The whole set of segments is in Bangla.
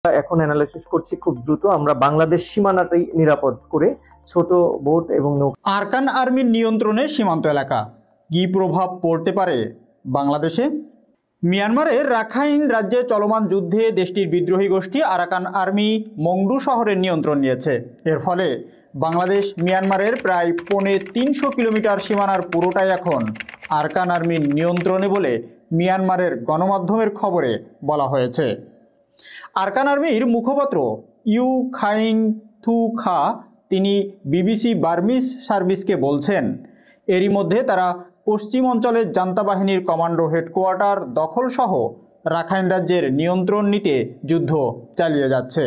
এখন অ্যানালাইসিস করছি খুব দ্রুত আমরা বাংলাদেশ সীমানাটাই নিরাপদ করে ছোট বোট এবং নৌকা। আরাকান আর্মির নিয়ন্ত্রণে সীমান্ত এলাকা কী প্রভাব পড়তে পারে বাংলাদেশে? মিয়ানমারের রাখাইন রাজ্যে চলমান যুদ্ধে দেশটির বিদ্রোহী গোষ্ঠী আরাকান আর্মি মংডু শহরের নিয়ন্ত্রণ নিয়েছে। এর ফলে বাংলাদেশ মিয়ানমারের প্রায় 350 কিলোমিটার সীমানার পুরোটাই এখন আরাকান আর্মির নিয়ন্ত্রণে বলে মিয়ানমারের গণমাধ্যমের খবরে বলা হয়েছে। আরাকান আর্মির মুখপাত্র ইউ খাইং থু খা তিনি বিবিসি বার্মিজ সার্ভিসকে বলছেন, এরই মধ্যে তারা পশ্চিম অঞ্চলের জান্তা বাহিনীর কমান্ডো হেডকোয়ার্টার দখলসহ রাখাইন রাজ্যের নিয়ন্ত্রণ নিতে যুদ্ধ চালিয়ে যাচ্ছে।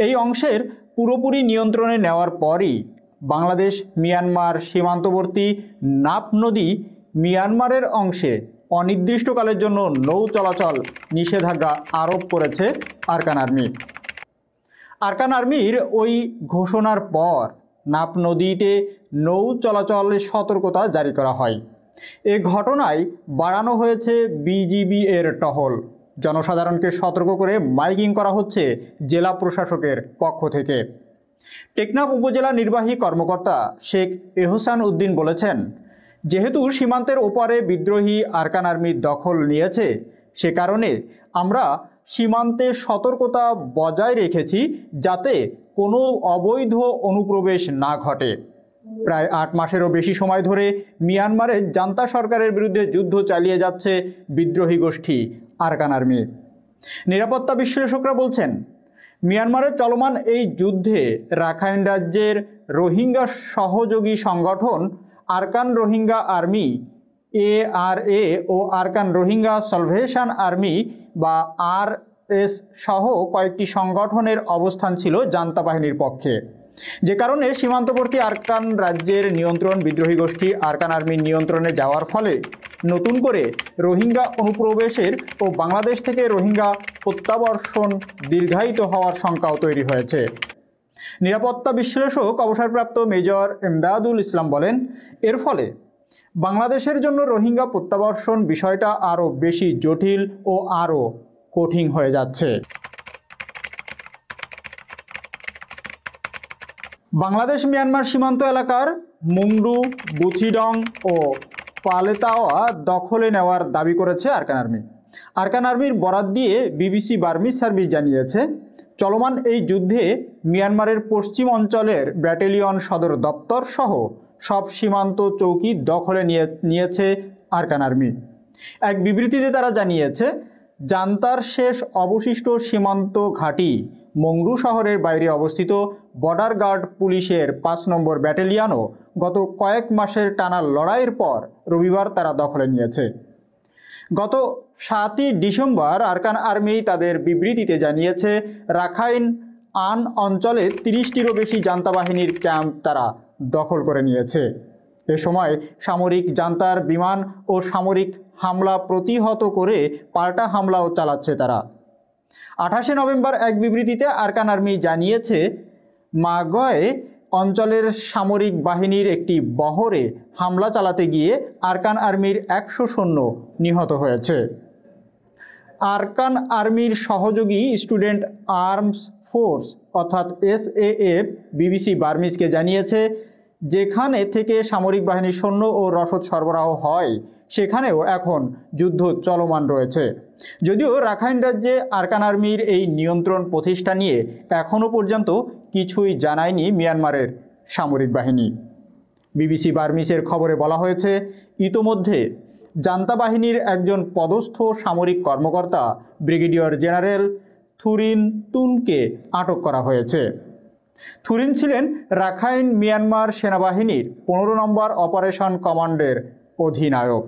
এই অংশের পুরোপুরি নিয়ন্ত্রণে নেওয়ার পরই বাংলাদেশ মিয়ানমার সীমান্তবর্তী নাপ নদী মিয়ানমারের অংশে অনির্দিষ্টকালের জন্য নৌ চলাচল নিষেধাজ্ঞা আরোপ করেছে আরাকান আর্মি। আরাকান আর্মির ওই ঘোষণার পর নাপ নদীতে নৌ চলাচলের সতর্কতা জারি করা হয়। এ ঘটনায় বাড়ানো হয়েছে বিজিবি এর টহল। জনসাধারণকে সতর্ক করে মাইকিং করা হচ্ছে জেলা প্রশাসকের পক্ষ থেকে। টেকনাফ উপজেলা নির্বাহী কর্মকর্তা শেখ এহসান উদ্দিন বলেছেন, যেহেতু সীমান্তের ওপারে বিদ্রোহী আরাকান আর্মি দখল নিয়েছে, সে কারণে আমরা সীমান্তে সতর্কতা বজায় রেখেছি যাতে কোনো অবৈধ অনুপ্রবেশ না ঘটে। প্রায় 8 মাসেরও বেশি সময় ধরে মিয়ানমারের জান্তা সরকারের বিরুদ্ধে যুদ্ধ চালিয়ে যাচ্ছে বিদ্রোহী গোষ্ঠী আরাকান আর্মি। নিরাপত্তা বিশ্লেষকরা বলছেন, মিয়ানমারের চলমান এই যুদ্ধে রাখাইন রাজ্যের রোহিঙ্গা সহযোগী সংগঠন আরাকান রোহিঙ্গা আর্মি ARA ও আরাকান রোহিঙ্গা সালভেশন আর্মি বা RS সহ কয়েকটি সংগঠনের অবস্থান ছিল জান্তা বাহিনীর পক্ষে, যে কারণে সীমান্তবর্তী আরাকান রাজ্যের নিয়ন্ত্রণ বিদ্রোহী গোষ্ঠী আরাকান আর্মির নিয়ন্ত্রণে যাওয়ার ফলে নতুন করে রোহিঙ্গা অনুপ্রবেশের ও বাংলাদেশ থেকে রোহিঙ্গা প্রত্যাবর্ষণ দীর্ঘায়িত হওয়ার শঙ্কাও তৈরি হয়েছে। নিরাপত্তা বিশ্লেষক অবসরপ্রাপ্ত মেজর এমদাদুল ইসলাম বলেন, এর ফলে বাংলাদেশের জন্য রোহিঙ্গা প্রত্যাবর্ষণ বিষয়টা আরও বেশি জটিল ও আরও কঠিন হয়ে যাচ্ছে। বাংলাদেশ মিয়ানমার সীমান্ত এলাকার মুংডু, বুথিডং ও পালেতাওয়া দখলে নেওয়ার দাবি করেছে আরাকান আর্মি। আরাকান আর্মির বরাত দিয়ে বিবিসি বার্মিজ সার্ভিস জানিয়েছে, চলমান এই যুদ্ধে মিয়ানমারের পশ্চিম অঞ্চলের ব্যাটালিয়ন সদর দপ্তর সহ সব সীমান্ত চৌকি দখলে নিয়েছে আরাকান আর্মি। এক বিবৃতিতে তারা জানিয়েছে, জান্তার শেষ অবশিষ্ট সীমান্ত ঘাঁটি মংডু শহরের বাইরে অবস্থিত বর্ডার গার্ড পুলিশের 5 নম্বর ব্যাটালিয়নও গত কয়েক মাসের টানা লড়াইয়ের পর রবিবার তারা দখলে নিয়েছে। গত 7ই ডিসেম্বর আরাকান আর্মি তাদের বিবৃতিতে জানিয়েছে, রাখাইন আন অঞ্চলে 30টিরও বেশি জান্তা বাহিনীর ক্যাম্প তারা দখল করে নিয়েছে। এ সময় সামরিক জান্তার বিমান ও সামরিক হামলা প্রতিহত করে পাল্টা হামলাও চালাচ্ছে তারা। 28 নভেম্বর এক বিবৃতিতে আরাকান আর্মি জানিয়েছে, মাগয়ে অঞ্চলের সামরিক বাহিনীর একটি বহরে হামলা চালাতে গিয়ে আরাকান আর্মির 100 সৈন্য নিহত হয়েছে। আরাকান আর্মির সহযোগী স্টুডেন্ট আর্মস ফোর্স অর্থাৎ SAF বিবিসি বার্মিজকে জানিয়েছে, যেখানে থেকে সামরিক বাহিনীর সৈন্য ও রসদ সরবরাহ হয় সেখানেও এখন যুদ্ধ চলমান রয়েছে। যদিও রাখাইন রাজ্যে আরাকান আর্মির এই নিয়ন্ত্রণ প্রতিষ্ঠা নিয়ে এখনও পর্যন্ত কিছুই জানায়নি মিয়ানমারের সামরিক বাহিনী। বিবিসি বার্মিজের খবরে বলা হয়েছে, ইতোমধ্যে জান্তা বাহিনীর একজন পদস্থ সামরিক কর্মকর্তা ব্রিগেডিয়ার জেনারেল থুরিন তুনকে আটক করা হয়েছে। থুরিন ছিলেন রাখাইন মিয়ানমার সেনাবাহিনীর 15 নম্বর অপারেশন কমান্ডের অধিনায়ক।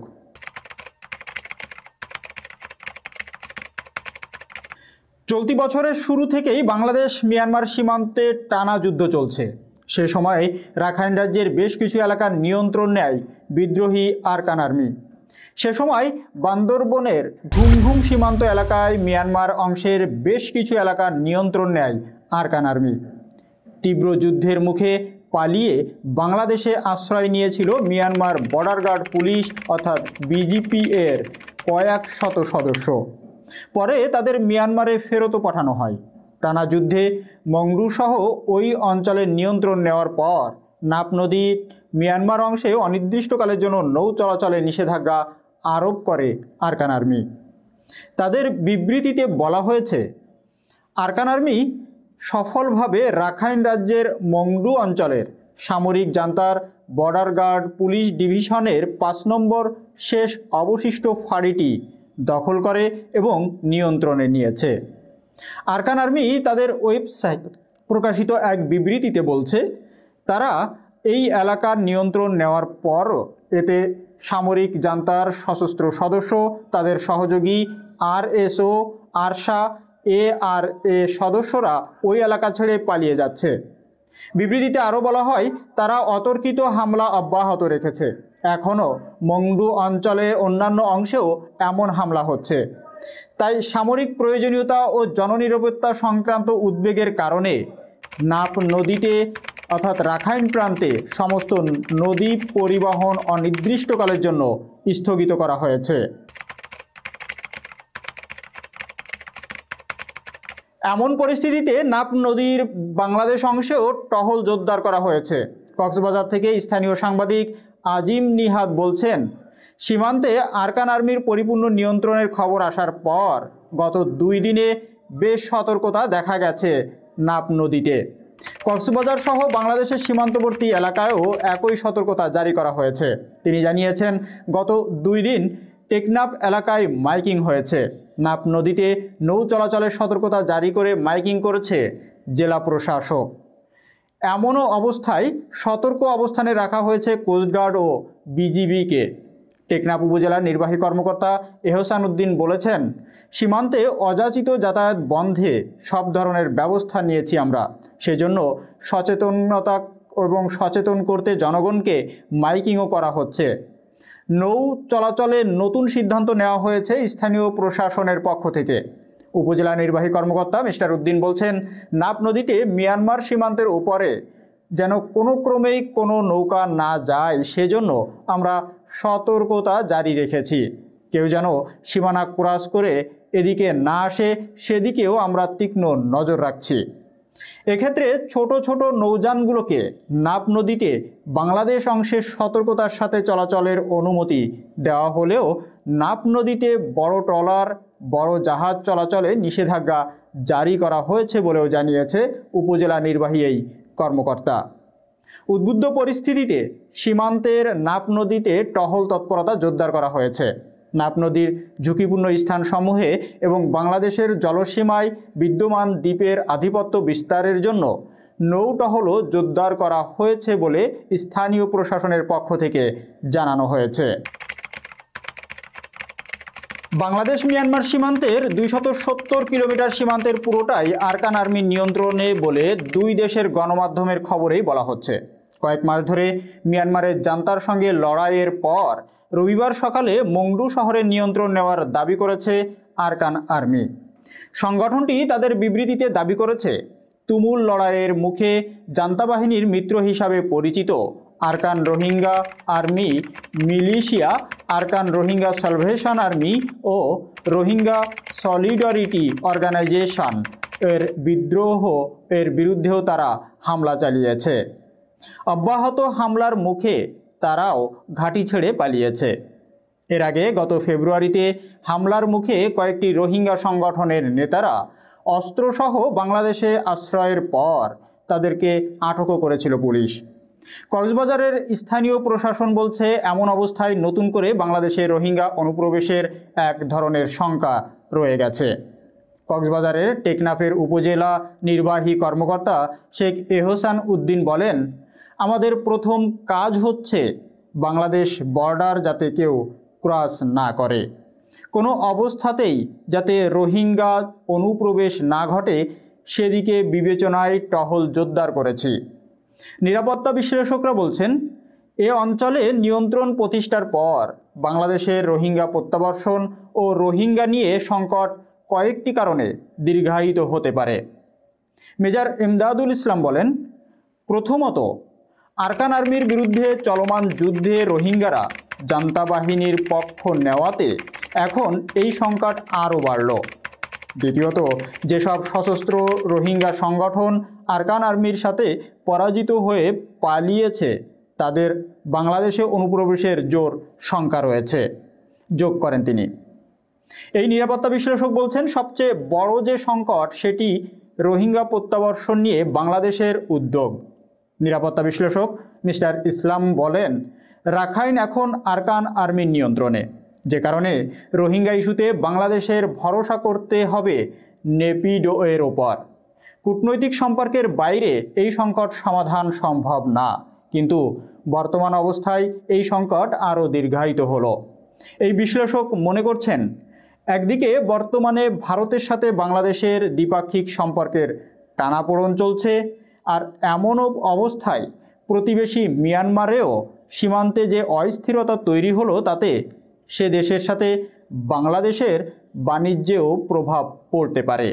চলতি বছরের শুরু থেকেই বাংলাদেশ মিয়ানমার সীমান্তে টানা যুদ্ধ চলছে। সে সময় রাখাইন রাজ্যের বেশ কিছু এলাকার নিয়ন্ত্রণ নেয় বিদ্রোহী আরাকান আর্মি। সে সময় বান্দরবনের ঘুমঘুম সীমান্ত এলাকায় মিয়ানমার অংশের বেশ কিছু এলাকার নিয়ন্ত্রণ নেয় আরাকান আর্মি। তীব্র যুদ্ধের মুখে পালিয়ে বাংলাদেশে আশ্রয় নিয়েছিল মিয়ানমার বর্ডার গার্ড পুলিশ অর্থাৎ BGP এর কয়েক শত সদস্য। পরে তাদের মিয়ানমারে ফেরতও পাঠানো হয়। টানা যুদ্ধে মংডু সহ ওই অঞ্চলের নিয়ন্ত্রণ নেওয়ার পর নাপ নদীর মিয়ানমার অংশে অনির্দিষ্টকালের জন্য নৌ চলাচলে নিষেধাজ্ঞা আরোপ করে আরকান আর্মি। তাদের বিবৃতিতে বলা হয়েছে, আরকান আর্মি সফলভাবে রাখাইন রাজ্যের মংডু অঞ্চলের সামরিক জান্তার বর্ডার গার্ড পুলিশ ডিভিশনের 5 নম্বর শেষ অবশিষ্ট ফাঁড়িটি দখল করে এবং নিয়ন্ত্রণে নিয়েছে। আরকান আর্মি তাদের ওয়েবসাইট প্রকাশিত এক বিবৃতিতে বলছে, তারা এই এলাকার নিয়ন্ত্রণ নেওয়ার পর এতে সামরিক জান্তার সশস্ত্র সদস্য, তাদের সহযোগী আরএসও, আরসা, এআরএ সদস্যরা ওই এলাকা ছেড়ে পালিয়ে যাচ্ছে। বিবৃতিতে আরও বলা হয়, তারা অতর্কিত হামলা অব্যাহত রেখেছে। এখনও মংডু অঞ্চলের অন্যান্য অংশেও এমন হামলা হচ্ছে। তাই সামরিক প্রয়োজনীয়তা ও জননিরাপত্তা সংক্রান্ত উদ্বেগের কারণে নাপ নদীতে অর্থাৎ রাখাইন প্রান্তে সমস্ত নদী পরিবহন অনির্দিষ্টকালের জন্য স্থগিত করা হয়েছে। এমন পরিস্থিতিতে নাপ নদীর বাংলাদেশ অংশেও টহল জোরদার করা হয়েছে। কক্সবাজার থেকে স্থানীয় সাংবাদিক আজিম নিহাদ বলছেন, সীমান্তে আরকান আর্মির পরিপূর্ণ নিয়ন্ত্রণের খবর আসার পর গত 2 দিনে বেশ সতর্কতা দেখা গেছে নাপ নদীতে। কক্সবাজার সহ বাংলাদেশের সীমান্তবর্তী এলাকায়ও একই সতর্কতা জারি করা হয়েছে। তিনি জানিয়েছেন, গত 2 দিন টেকনাফ এলাকায় মাইকিং হয়েছে। নাপ নদীতে নৌ চলাচলের সতর্কতা জারি করে মাইকিং করেছে জেলা প্রশাসক। এমনও অবস্থায় সতর্ক অবস্থানে রাখা হয়েছে কোস্টগার্ড ও বিজিবিকে। টেকনাফ উপজেলার নির্বাহী কর্মকর্তা এহসান উদ্দিন বলেছেন, সীমান্তে অযাচিত যাতায়াত বন্ধে সব ধরনের ব্যবস্থা নিয়েছি আমরা। সেজন্য সচেতনতা এবং সচেতন করতে জনগণকে মাইকিংও করা হচ্ছে। নৌ চলাচলে নতুন সিদ্ধান্ত নেওয়া হয়েছে স্থানীয় প্রশাসনের পক্ষ থেকে। উপজেলা নির্বাহী কর্মকর্তা মিস্টার উদ্দিন বলছেন, নাপ নদীতে মিয়ানমার সীমান্তের উপরে যেন কোনো ক্রমেই কোনো নৌকা না যায় সেজন্য আমরা সতর্কতা জারি রেখেছি। কেউ যেন সীমানা ক্রস করে এদিকে না আসে সেদিকেও আমরা তীক্ষ্ণ নজর রাখছি। এক্ষেত্রে ছোট ছোট নৌযানগুলোকে নাপ নদীতে বাংলাদেশ অংশের সতর্কতার সাথে চলাচলের অনুমতি দেওয়া হলেও নাপ নদীতে বড় ট্রলার, বড় জাহাজ চলাচলে নিষেধাজ্ঞা জারি করা হয়েছে বলেও জানিয়েছে উপজেলা নির্বাহী এই কর্মকর্তা। উদ্বুদ্ধ পরিস্থিতিতে সীমান্তের নাপ নদীতে টহল তৎপরতা জোরদার করা হয়েছে। নাপ নদীর ঝুঁকিপূর্ণ স্থানসমূহে এবং বাংলাদেশের জলসীমায় বিদ্যমান দ্বীপের আধিপত্য বিস্তারের জন্য নৌ টহলও জোরদার করা হয়েছে বলে স্থানীয় প্রশাসনের পক্ষ থেকে জানানো হয়েছে। বাংলাদেশ মিয়ানমার সীমান্তের 270 কিলোমিটার সীমান্তের পুরোটাই আরকান আর্মির নিয়ন্ত্রণে বলে 2 দেশের গণমাধ্যমের খবরেই বলা হচ্ছে। কয়েক মাস ধরে মিয়ানমারের জান্তার সঙ্গে লড়াইয়ের পর রবিবার সকালে মংডু শহরের নিয়ন্ত্রণ নেওয়ার দাবি করেছে আরকান আর্মি। সংগঠনটি তাদের বিবৃতিতে দাবি করেছে, তুমুল লড়াইয়ের মুখে জান্তা বাহিনীর মিত্র হিসাবে পরিচিত Arakan Rohingya army militia, Arakan Rohingya salvation army ও রোহিঙ্গা সলিডারিটি অর্গানাইজেশন এর বিদ্রোহ এর বিরুদ্ধেও তারা হামলা চালিয়েছে। অব্যাহত হামলার মুখে তারাও ঘাঁটি ছেড়ে পালিয়েছে। এর আগে গত ফেব্রুয়ারিতে হামলার মুখে কয়েকটি রোহিঙ্গা সংগঠনের নেতারা অস্ত্রসহ বাংলাদেশে আশ্রয়ের পর তাদেরকে আটকও করেছিল পুলিশ। কক্সবাজারের স্থানীয় প্রশাসন বলছে, এমন অবস্থায় নতুন করে বাংলাদেশে রোহিঙ্গা অনুপ্রবেশের এক ধরনের শঙ্কা রয়ে গেছে। কক্সবাজারের টেকনাফের উপজেলা নির্বাহী কর্মকর্তা শেখ এহসান উদ্দিন বলেন, আমাদের প্রথম কাজ হচ্ছে বাংলাদেশ বর্ডার যাতে কেউ ক্রস না করে, কোনো অবস্থাতেই যাতে রোহিঙ্গা অনুপ্রবেশ না ঘটে সেদিকে বিবেচনায় টহল জোরদার করেছি। নিরাপত্তা বিশ্লেষকরা বলছেন, এ অঞ্চলে নিয়ন্ত্রণ প্রতিষ্ঠার পর বাংলাদেশের রোহিঙ্গা প্রত্যাবর্ষণ ও রোহিঙ্গা নিয়ে সংকট কয়েকটি কারণে দীর্ঘায়িত হতে পারে। মেজর ইমদাদুল ইসলাম বলেন, প্রথমত, আরকান আর্মির বিরুদ্ধে চলমান যুদ্ধে রোহিঙ্গারা জান্তা বাহিনীর পক্ষ নেওয়াতে এখন এই সংকট আরও বাড়ল। দ্বিতীয়ত, যেসব সশস্ত্র রোহিঙ্গা সংগঠন আরকান আর্মির সাথে পরাজিত হয়ে পালিয়েছে তাদের বাংলাদেশে অনুপ্রবেশের জোর শঙ্কা রয়েছে, যোগ করেন তিনি। এই নিরাপত্তা বিশ্লেষক বলছেন, সবচেয়ে বড় যে সংকট সেটি রোহিঙ্গা প্রত্যাবর্ষণ নিয়ে বাংলাদেশের উদ্যোগ। নিরাপত্তা বিশ্লেষক মিস্টার ইসলাম বলেন, রাখাইন এখন আরকান আর্মির নিয়ন্ত্রণে, যে কারণে রোহিঙ্গা ইস্যুতে বাংলাদেশের ভরসা করতে হবে নেপিডোর ওপর। কূটনৈতিক সম্পর্কের বাইরে এই সংকট সমাধান সম্ভব না, কিন্তু বর্তমান অবস্থায় এই সংকট আরও দীর্ঘায়িত হলো। এই বিশ্লেষক মনে করছেন, একদিকে বর্তমানে ভারতের সাথে বাংলাদেশের দ্বিপাক্ষিক সম্পর্কের টানাপোড়েন চলছে, আর এমন অবস্থায় প্রতিবেশী মিয়ানমারেও সীমান্তে যে অস্থিরতা তৈরি হলো তাতে সে দেশের সাথে বাংলাদেশের বাণিজ্যেও প্রভাব পড়তে পারে।